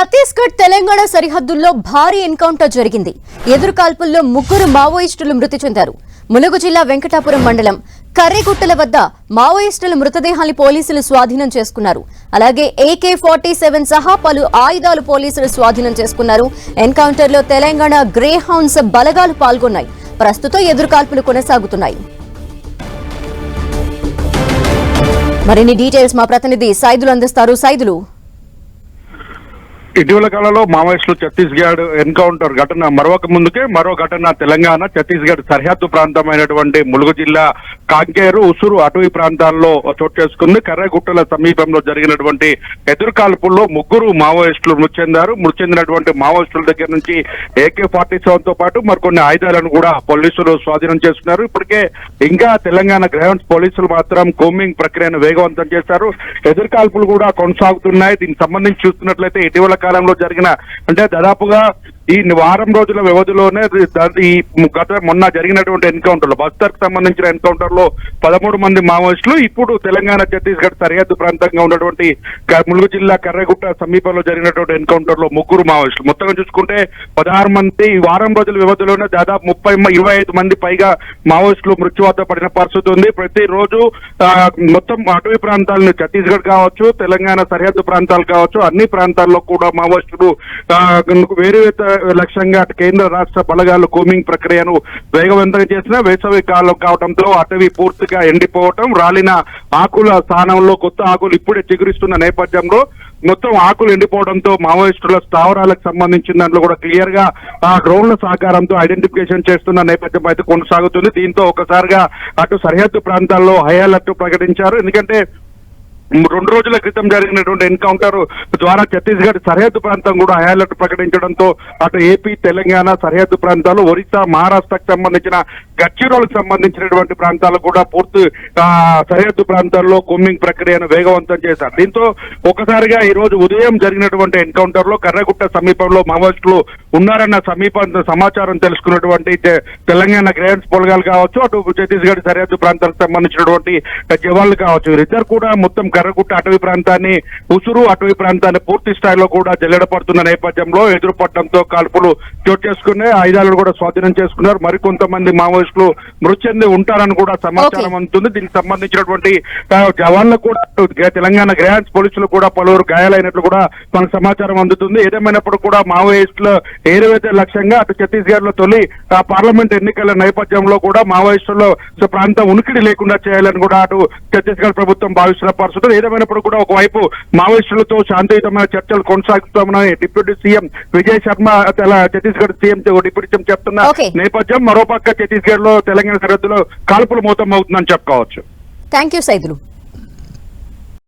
ఛత్తీస్గఢ్ తెలంగాణ సరిహద్దుల్లో భారీ ఎన్కౌంటర్ జరిగింది. ఎదురుకాల్పుల్లో 3 మావోయిస్టులు మృతి చెందారు. ములుగు జిల్లా వెంకటాపురం మండలం కర్రెగుట్టల వద్ద మావోయిస్టుల మృతదేహాన్ని పోలీసులు స్వాధీనం చేసుకున్నారు. అలాగే AK-47 సహా పలు ఆయుధాలు పోలీసులు స్వాధీనం చేసుకున్నారు. ఎన్కౌంటర్లో తెలంగాణ గ్రే హౌండ్స్ బలగాలు పాల్గొన్నాయి. ప్రస్తుతం ఎదురుకాల్పులు కొనసాగుతున్నాయి. మరిన్ని డీటెయిల్స్ మా ప్రతినిధి సైదులు అందిస్తారు. సైదులు, ఇటీవల కాలంలో మావోయిస్టులు ఛత్తీస్గఢ్ ఎన్కౌంటర్ ఘటన మరొక ముందుకే మరో ఘటన తెలంగాణ ఛత్తీస్గఢ్ సరిహద్దు ప్రాంతమైనటువంటి ములుగు జిల్లా కాంకేరు, ఉసురు అటవీ ప్రాంతాల్లో చోటు చేసుకుంది. కర్రెగుట్టల సమీపంలో జరిగినటువంటి ఎదురుకాల్పుల్లో 3 మావోయిస్టులు మృతి చెందారు. మృతి చెందినటువంటి మావోయిస్టుల దగ్గర నుంచి AK-47 తో పాటు మరికొన్ని ఆయుధాలను కూడా పోలీసులు స్వాధీనం చేసుకున్నారు. ఇప్పటికే ఇంకా తెలంగాణ గ్రౌండ్స్ పోలీసులు మాత్రం కోమింగ్ ప్రక్రియను వేగవంతం చేశారు. ఎదురుకాల్పులు కూడా కొనసాగుతున్నాయి. దీనికి సంబంధించి చూస్తున్నట్లయితే ఇటీవల కాలంలో జరిగిన దాదాపుగా ఈ వారం రోజుల వ్యవధిలోనే మొన్న జరిగినటువంటి ఎన్కౌంటర్ లో బస్తర్ కు సంబంధించిన ఎన్కౌంటర్ లో 13 మంది మావోయిస్టులు, ఇప్పుడు తెలంగాణ ఛత్తీస్గఢ్ సరిహద్దు ప్రాంతంగా ఉన్నటువంటి ములుగు జిల్లా కర్రెగుట్ట సమీపంలో జరిగినటువంటి ఎన్కౌంటర్ లో 3 మావోయిస్టులు, మొత్తంగా చూసుకుంటే 16 మంది ఈ వారం రోజుల వ్యవధిలోనే దాదాపు 25 మంది పైగా మావోయిస్టులు మృత్యువాత పడిన పరిస్థితి ఉంది. ప్రతిరోజు మొత్తం అటవీ ప్రాంతాలను ఛత్తీస్గఢ్ కావచ్చు, తెలంగాణ సరిహద్దు ప్రాంతాలు కావచ్చు, అన్ని ప్రాంతాల్లో కూడా మావోయిస్టులు వేరే లక్ష్యంగా కేంద్ర రాష్ట్ర బలగాలు కోమింగ్ ప్రక్రియను వేగవంతం చేసిన వేసవి కాలం కావడంతో అటవీ పూర్తిగా ఎండిపోవటం, రాలిన ఆకుల స్థానంలో కొత్త ఆకులు ఇప్పుడే చిగురిస్తున్న నేపథ్యంలో మొత్తం ఆకులు ఎండిపోవడంతో మావోయిస్టుల స్థావరాలకు సంబంధించిన దాంట్లో కూడా క్లియర్ గా ఆ డ్రోన్ల సహకారంతో ఐడెంటిఫికేషన్ చేస్తున్న నేపథ్యం అయితే కొనసాగుతుంది. దీంతో ఒకసారిగా అటు సరిహద్దు ప్రాంతాల్లో హై అలర్ట్ ప్రకటించారు. ఎందుకంటే 2 రోజుల క్రితం జరిగినటువంటి ఎన్కౌంటర్ ద్వారా ఛత్తీస్గఢ్ సరిహద్దు ప్రాంతం కూడా హై అలర్ట్ ప్రకటించడంతో అటు ఏపీ, తెలంగాణ సరిహద్దు ప్రాంతాలు, ఒరిస్సా, మహారాష్ట్రకు సంబంధించిన గడ్చిరోలకు సంబంధించినటువంటి ప్రాంతాలు కూడా పూర్తి సరిహద్దు ప్రాంతాల్లో కోమింగ్ ప్రక్రియను వేగవంతం చేశారు. దీంతో ఒకసారిగా ఈ రోజు ఉదయం జరిగినటువంటి ఎన్కౌంటర్ లో కర్రెగుట్ట సమీపంలో మావోయిస్టులు ఉన్నారన్న సమాచారం తెలుసుకున్నటువంటి తెలంగాణ గ్రేడ్స్ బలగాలు కావచ్చు, అటు ఛత్తీస్గఢ్ సరిహద్దు ప్రాంతాలకు సంబంధించినటువంటి జవాన్లు కావచ్చు, వీరిద్దరు కూడా మొత్తం కర్రెగుట్ట అటవీ ప్రాంతాన్ని, ఉసురు అటవీ ప్రాంతాన్ని పూర్తి స్థాయిలో కూడా జల్లెడపడుతున్న నేపథ్యంలో ఎదురుపడడంతో కాల్పులు చోటు చేసుకునే ఆయుధాలను కూడా స్వాధీనం చేసుకున్నారు. మరికొంతమంది మావోయిస్టులు మృతి చెంది ఉంటారని కూడా సమాచారం అందుతుంది. దీనికి సంబంధించినటువంటి జవాన్లకు కూడా తెలంగాణ గ్రహాన్స్ పోలీసులు కూడా పలువురు గాయాలైనట్లు కూడా మనకు సమాచారం అందుతుంది. ఏదేమైనప్పుడు కూడా మావోయిస్టులు ఏదైతే లక్ష్యంగా అటు ఛత్తీస్గఢ్ లో తొలి పార్లమెంట్ ఎన్నికల నేపథ్యంలో కూడా మావోయిస్టుల ప్రాంతం ఉనికిడి లేకుండా చేయాలని కూడా అటు ఛత్తీస్గఢ్ ప్రభుత్వం భావిస్తున్న పరిస్థితులు. ఏదేమైనప్పుడు కూడా ఒకవైపు మావోయిస్టులతో శాంతియుతమైన చర్చలు కొనసాగుతామని deputy CM Vijay Sharma Chhattisgarh CM deputy CM చెప్తున్న నేపథ్యం, మరోపక్క ఛత్తీస్గఢ్ లో తెలంగాణ సరిహద్దులో కాల్పులు మోతం అవుతుందని చెప్పుకోవచ్చు. Thank you Saidulu.